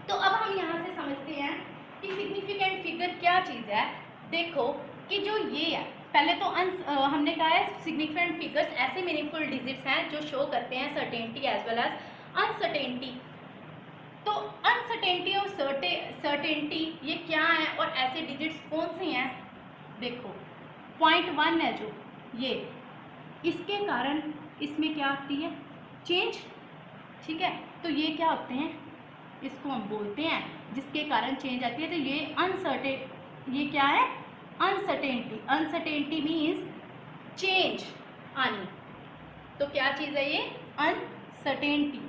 तो अब हम यहाँ से समझते हैं कि सिग्निफिकेंट फिगर क्या चीज़ है। देखो कि जो ये है, पहले तो हमने कहा है सिग्निफिकेंट फिगर्स ऐसे मीनिंगफुल डिजिट्स हैं जो शो करते हैं certainty as well as uncertainty. तो अनसर्टेनिटी और सर्टेनिटी ये क्या है और ऐसे डिजिट्स कौन से हैं। देखो 0.1 है जो ये, इसके कारण इसमें क्या आती है चेंज, ठीक है। तो ये क्या होते हैं, इसको हम बोलते हैं जिसके कारण चेंज आती है, तो ये अनसर्टेन, ये क्या है अनसर्टेनिटी। अनसर्टेनिटी मीन्स चेंज आनी, तो क्या चीज़ है ये अनसर्टेनिटी।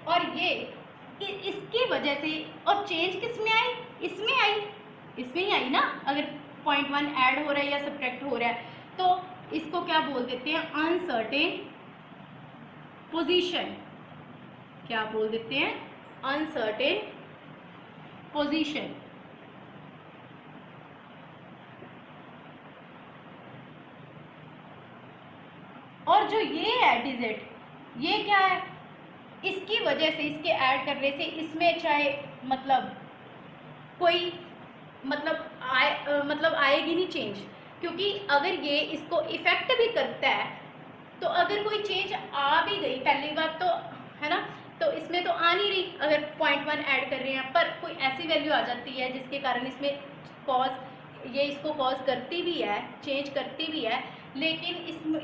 और ये इसकी वजह से, और चेंज किस में आई, इसमें आई, इसमें ही आई ना। अगर 0.1 ऐड हो रहा है या सब्ट्रैक्ट हो रहा है तो इसको क्या बोल देते हैं अनसर्टेन पोजीशन, क्या बोल देते हैं अनसर्टेन पोजीशन। और जो ये है डिजिट, ये क्या है, इसकी वजह से, इसके ऐड करने से इसमें चाहे मतलब कोई मतलब आएगी नहीं चेंज, क्योंकि अगर ये इसको इफेक्ट भी करता है तो अगर कोई चेंज आ भी गई, पहली बात तो है ना, तो इसमें तो आ नहीं रही अगर 0.1 ऐड कर रहे हैं, पर कोई ऐसी वैल्यू आ जाती है जिसके कारण इसमें कॉज, ये इसको कॉज करती भी है, चेंज करती भी है, लेकिन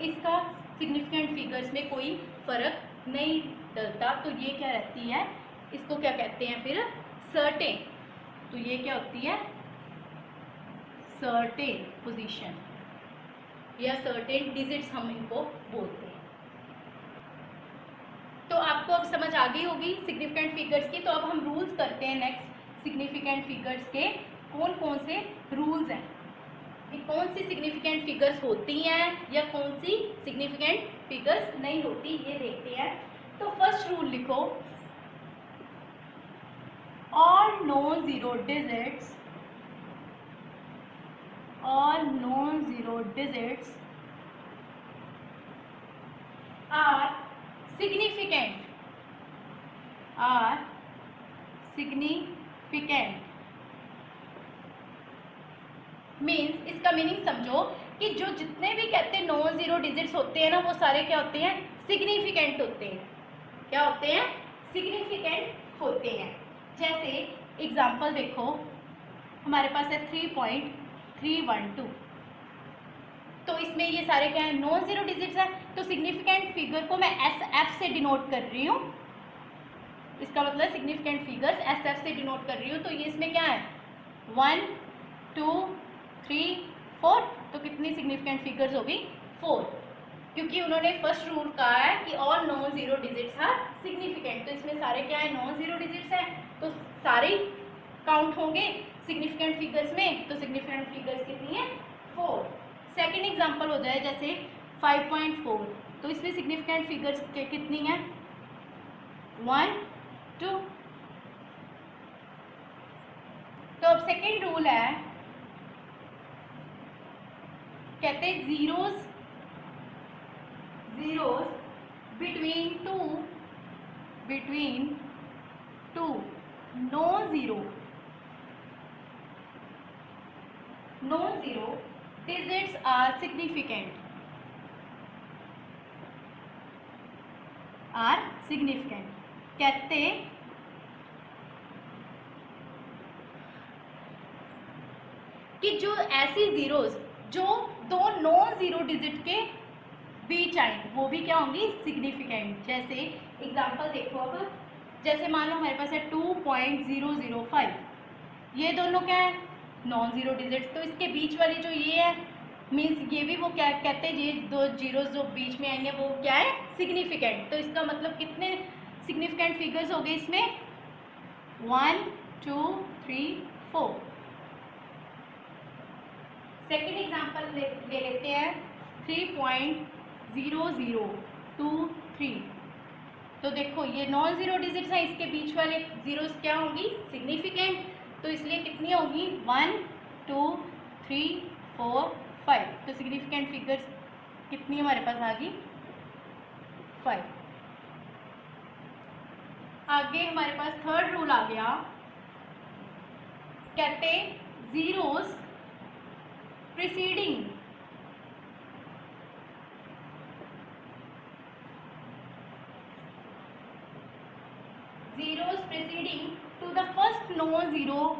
इसका सिग्निफिकेंट फिगर्स में कोई फर्क नहीं डलता। तो ये क्या रहती है, इसको क्या कहते हैं फिर सर्टेन। तो ये क्या होती है सर्टेन पोजीशन या सर्टेन डिजिट्स हम इनको बोलते हैं। तो आपको अब समझ आ गई होगी सिग्निफिकेंट फिगर्स की। तो अब हम रूल्स करते हैं नेक्स्ट सिग्निफिकेंट फिगर्स के। कौन कौन से रूल्स हैं कि कौन सी सिग्निफिकेंट फिगर्स होती हैं या कौन सी सिग्निफिकेंट फिगर्स नहीं होती, ये देखते हैं। तो फर्स्ट रूल लिखो, all non-zero digits are significant means, इसका मीनिंग समझो कि जो जितने भी कहते हैं नॉन जीरो डिजिट्स होते हैं ना, वो सारे क्या होते हैं, सिग्निफिकेंट होते हैं। क्या होते हैं, सिग्निफिकेंट होते हैं। जैसे एग्जांपल देखो, हमारे पास है 3.312, तो इसमें ये सारे क्या है, नॉन जीरो डिजिट्स है। तो सिग्निफिकेंट फिगर को मैं SF से डिनोट कर रही हूँ, इसका मतलब सिग्निफिकेंट फिगर्स SF से डिनोट कर रही हूँ। तो ये इसमें क्या है, 1 2 3 4, तो कितनी सिग्निफिकेंट फिगर्स होगी, 4, क्योंकि उन्होंने फर्स्ट रूल कहा है कि all non zero digits are significant. तो इसमें सारे क्या है, नॉन जीरो डिजिट्स हैं, तो सारे काउंट होंगे सिग्निफिकेंट फिगर्स में। तो सिग्निफिकेंट फिगर्स कितनी है, 4। सेकेंड एग्जाम्पल हो जाए जैसे 5.4, तो इसमें सिग्निफिकेंट फिगर्स कितनी है, 1 2। तो अब सेकेंड रूल है, कहते हैं zeros between two non zero digits are significant कहते कि जो ऐसी जीरोस जो दो नॉन जीरो डिजिट के बीच आए वो भी क्या होंगी, सिग्निफिकेंट। जैसे एग्जांपल देखो, अब जैसे मान लो हमारे पास है 2.005, ये दोनों क्या है, नॉन जीरो डिजिट्स। तो इसके बीच वाली जो ये है, मीन्स ये भी वो क्या कहते हैं, ये दो जीरोस जो बीच में आएंगे वो क्या है, सिग्निफिकेंट। तो इसका मतलब कितने सिग्निफिकेंट फिगर्स हो गए इसमें, 1 2 3 4। सेकेंड एग्जाम्पल ले लेते हैं 3.0023, तो देखो ये नॉन जीरो डिजिट्स हैं, इसके बीच वाले जीरोस क्या होंगी, सिग्निफिकेंट। तो इसलिए कितनी होगी, 1 2 3 4 5। तो सिग्निफिकेंट फिगर्स कितनी हमारे पास आ गई, 5। आगे हमारे पास थर्ड रूल आ गया, कहते zeros preceding to the first non-zero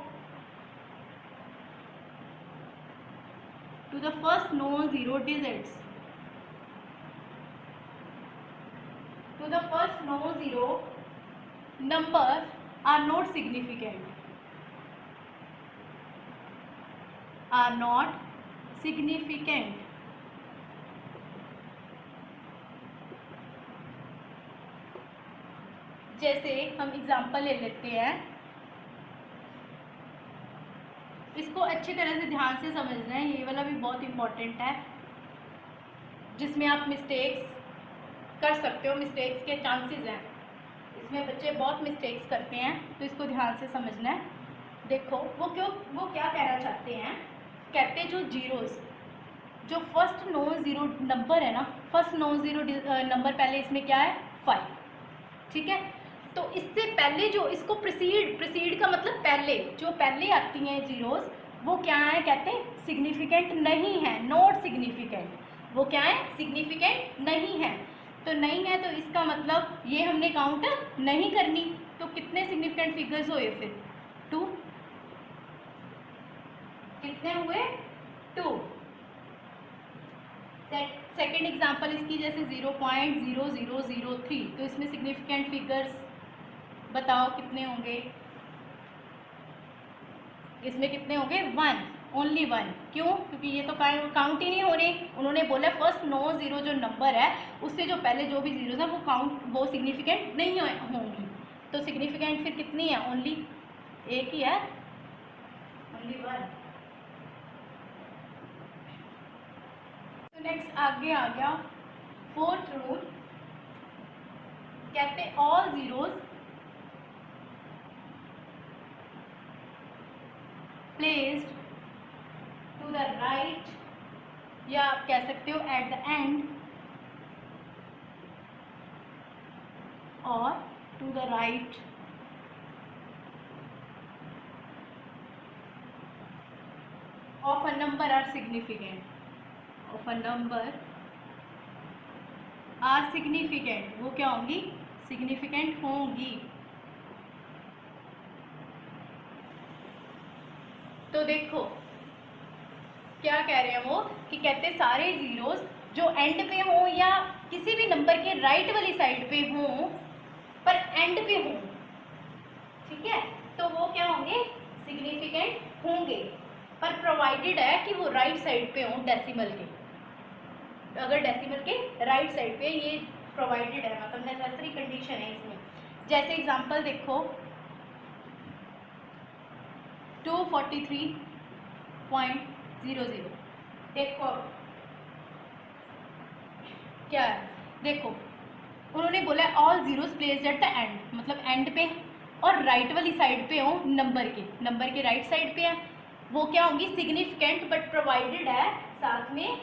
digits, to the first non-zero number are not significant, जैसे हम एग्जांपल ले लेते हैं, इसको अच्छी तरह से ध्यान से समझना है, ये वाला भी बहुत इम्पोर्टेंट है, जिसमें आप मिस्टेक्स कर सकते हो, मिस्टेक्स के चांसेस हैं इसमें, बच्चे बहुत मिस्टेक्स करते हैं, तो इसको ध्यान से समझना है। देखो वो क्या कहना चाहते हैं, कहते जो जीरोस, जो फर्स्ट नॉन जीरो नंबर है ना, फर्स्ट नॉन जीरो नंबर पहले इसमें क्या है, 5, ठीक है। तो इससे पहले जो इसको प्रीसीड का मतलब पहले, जो पहले आती हैं जीरोस वो क्या है, कहते हैं सिग्निफिकेंट नहीं है, नॉट सिग्निफिकेंट। वो क्या है, सिग्निफिकेंट नहीं है। तो नहीं है तो इसका मतलब ये हमने काउंट नहीं करनी। तो कितने सिग्निफिकेंट फिगर्स हुए फिर, 2, कितने हुए, 2। सेकेंड एग्जांपल इसकी जैसे 0.0003, तो इसमें सिग्निफिकेंट फिगर्स बताओ कितने होंगे, इसमें कितने होंगे, 1। ओनली 1। क्यों? क्योंकि ये तो काउंट ही नहीं हो रहे। उन्होंने बोला फर्स्ट 9 जीरो जो नंबर है उससे जो पहले जो भी जीरोज हैं वो सिग्निफिकेंट नहीं होंगी। तो सिग्निफिकेंट फिर कितनी है? ओनली एक ही है, ओनली 1। तो नेक्स्ट आगे आ गया फोर्थ रूल। कहते all zeros placed to the right, या आप कह सकते हो एट द एंड और to the right of a number are significant, of a number are significant, वो क्या होंगी? सिग्निफिकेंट होंगी। तो देखो क्या कह रहे हैं वो, कि कहते सारे जीरोस जो एंड पे हों या किसी भी नंबर के राइट वाली साइड पे हों पर एंड पे हों, ठीक है, तो वो क्या होंगे? सिग्निफिकेंट होंगे, पर प्रोवाइडेड है कि वो राइट साइड पे हों डेसिमल के। अगर डेसिमल के राइट साइड पे, ये प्रोवाइडेड है, मतलब नेसेसरी कंडीशन है इसमें। जैसे एग्जांपल देखो 243.00, देखो क्या है, देखो उन्होंने बोला all zeros placed at the and, मतलब एंड पे और राइट वाली साइड पे हो नंबर के राइट साइड पे है, वो क्या होंगी? सिग्निफिकेंट, बट प्रोवाइडेड है साथ में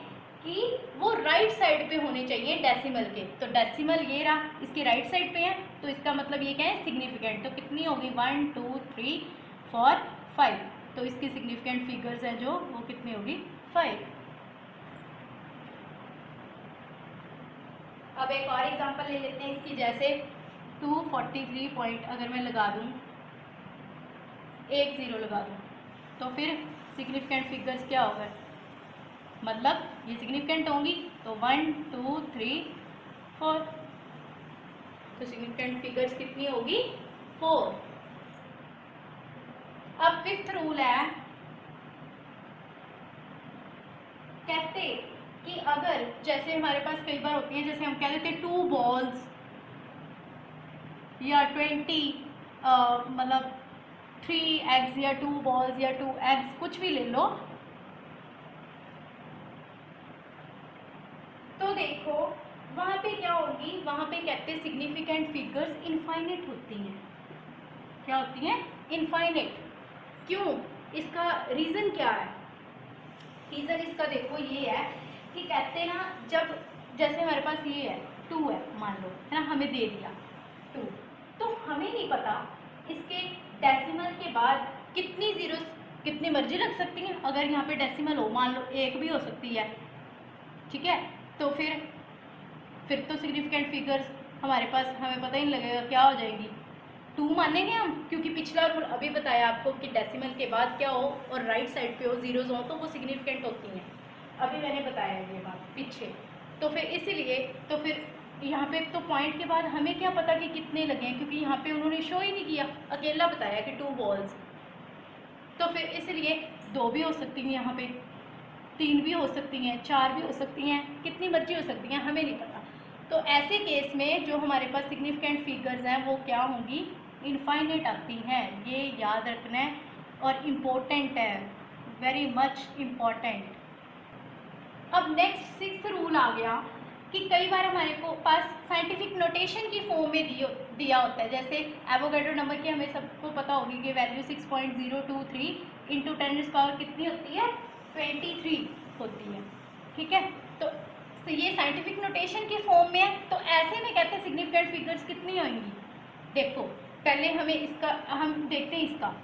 कि वो राइट साइड पे होने चाहिए डेसिमल के। तो डेसिमल ये रहा, इसके राइट साइड पे है, तो इसका मतलब ये क्या है? सिग्निफिकेंट। तो कितनी होगी? 1 2 3 4 5। तो इसकी सिग्निफिकेंट फिगर्स हैं जो, वो कितनी होगी? 5। अब एक और एग्जांपल ले लेते हैं इसकी, जैसे 243 पॉइंट अगर मैं लगा दूं, 1 0 लगा दूं, तो फिर सिग्निफिकेंट फिगर्स क्या होगा? मतलब ये सिग्निफिकेंट होंगी, तो 1 2 3 4। तो सिग्निफिकेंट फिगर्स कितनी होगी? 4। अब फिफ्थ रूल है, कहते कि अगर जैसे हमारे पास कई बार होती है, जैसे हम कह देते हैं 2 बॉल्स या 20 मतलब 3 एग्स या 2 बॉल्स या 2 एग्स, कुछ भी ले लो, तो देखो वहां पे क्या होगी? वहां पे कहते हैं सिग्निफिकेंट फिगर्स इनफाइनाइट होती हैं। क्या होती हैं? इनफाइनाइट। क्यों? इसका रीजन क्या है? रीजन इसका देखो ये है कि कहते हैं ना, जब जैसे हमारे पास ये है 2 है मान लो, है ना, हमें दे दिया 2, तो हमें नहीं पता इसके डेसिमल के बाद कितनी जीरो कितनी मर्जी रख सकती हैं। अगर यहाँ पे डेसिमल हो, मान लो 1 भी हो सकती है, ठीक है, तो फिर तो सिग्निफिकेंट फिगर्स हमारे पास हमें पता ही नहीं लगेगा क्या हो जाएगी। 2 मानेंगे हम, क्योंकि पिछला रूल अभी बताया आपको कि डेसिमल के बाद क्या हो और राइट साइड पे हो जीरोज हो तो वो सिग्निफिकेंट होती हैं। अभी मैंने बताया ये बात पीछे, तो फिर इसीलिए तो फिर यहाँ पे तो पॉइंट के बाद हमें क्या पता कि कितने लगे हैं, क्योंकि यहाँ पे उन्होंने शो ही नहीं किया, अकेला बताया कि 2 बॉल्स। तो फिर इसलिए 2 भी हो सकती हैं, यहाँ पे 3 भी हो सकती हैं, 4 भी हो सकती हैं, कितनी मर्जी हो सकती हैं, हमें नहीं पता। तो ऐसे केस में जो हमारे पास सिग्निफिकेंट फिगर्स हैं वो क्या होंगी? इनफाइनाइट आती हैं। ये याद रखना है और इम्पोर्टेंट है, वेरी मच इम्पोर्टेंट। अब नेक्स्ट 6th रूल आ गया कि कई बार हमारे को पास साइंटिफिक नोटेशन की फॉर्म में दिया होता है। जैसे एवोगैड्रो नंबर की हमें सबको पता होगी कि वैल्यू 6.023 इंटू 10⁻⁴ कितनी होती है? 23 होती है, ठीक है। तो ये साइंटिफिक नोटेशन की फॉर्म में है, तो ऐसे में कहते हैं सिग्निफिकेंट फिगर्स कितनी होंगी? देखो पहले हमें हम देखते हैं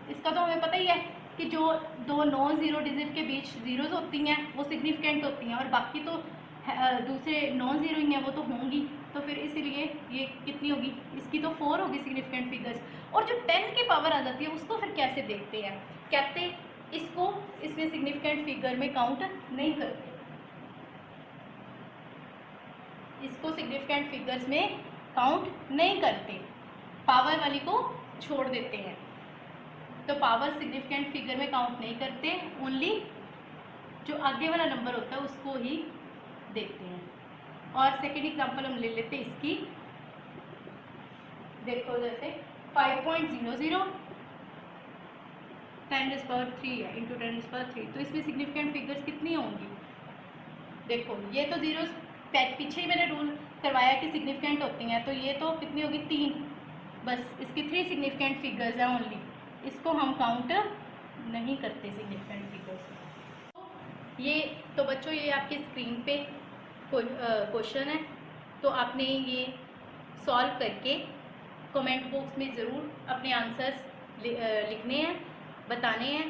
इसका तो हमें पता ही है कि जो 2 नॉन जीरो डिजिट के बीच जीरोज होती हैं वो सिग्निफिकेंट होती हैं, और बाकी तो दूसरे नॉन जीरो ही हैं, वो तो होंगी। तो फिर इसीलिए ये कितनी होगी? इसकी तो 4 होगी सिग्निफिकेंट फिगर्स। और जो 10 की पावर आ जाती है उसको फिर कैसे देखते हैं? कहते इसको इसमें सिग्निफिकेंट फिगर में काउंट नहीं करते, इसको सिग्निफिकेंट फिगर्स में काउंट नहीं करते, पावर वाली को छोड़ देते हैं। तो पावर सिग्निफिकेंट फिगर में काउंट नहीं करते, ओनली जो आगे वाला नंबर होता है उसको ही देखते हैं। और सेकेंड एग्जांपल हम ले लेते हैं इसकी। देखो जैसे 5.00 10⁻³ है इंटू 10⁻³, तो इसमें सिग्निफिकेंट फिगर्स कितनी होंगी? देखो ये तो जीरो पीछे ही मैंने रूल करवाया कि सिग्निफिकेंट होती हैं, तो ये तो कितनी होगी 3, बस इसकी 3 सिग्निफिकेंट फिगर्स हैं ओनली, इसको हम काउंट नहीं करते सिग्निफिकेंट फिगर्स। ये तो बच्चों ये आपकी स्क्रीन पे क्वेश्चन है, तो आपने ये सॉल्व करके कमेंट बॉक्स में ज़रूर अपने आंसर्स लिखने हैं, बताने हैं।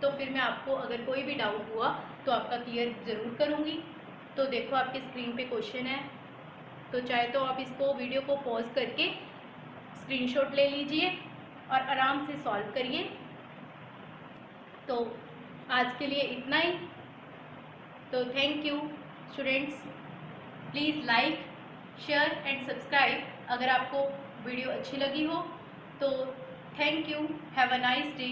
तो फिर मैं आपको अगर कोई भी डाउट हुआ तो आपका क्लियर ज़रूर करूँगी। तो देखो आपकी स्क्रीन पे क्वेश्चन है, तो चाहे तो आप इसको वीडियो को पॉज करके स्क्रीनशॉट ले लीजिए और आराम से सॉल्व करिए। तो आज के लिए इतना ही। तो thank you students, please like share and subscribe अगर आपको वीडियो अच्छी लगी हो। तो thank you, have a nice day.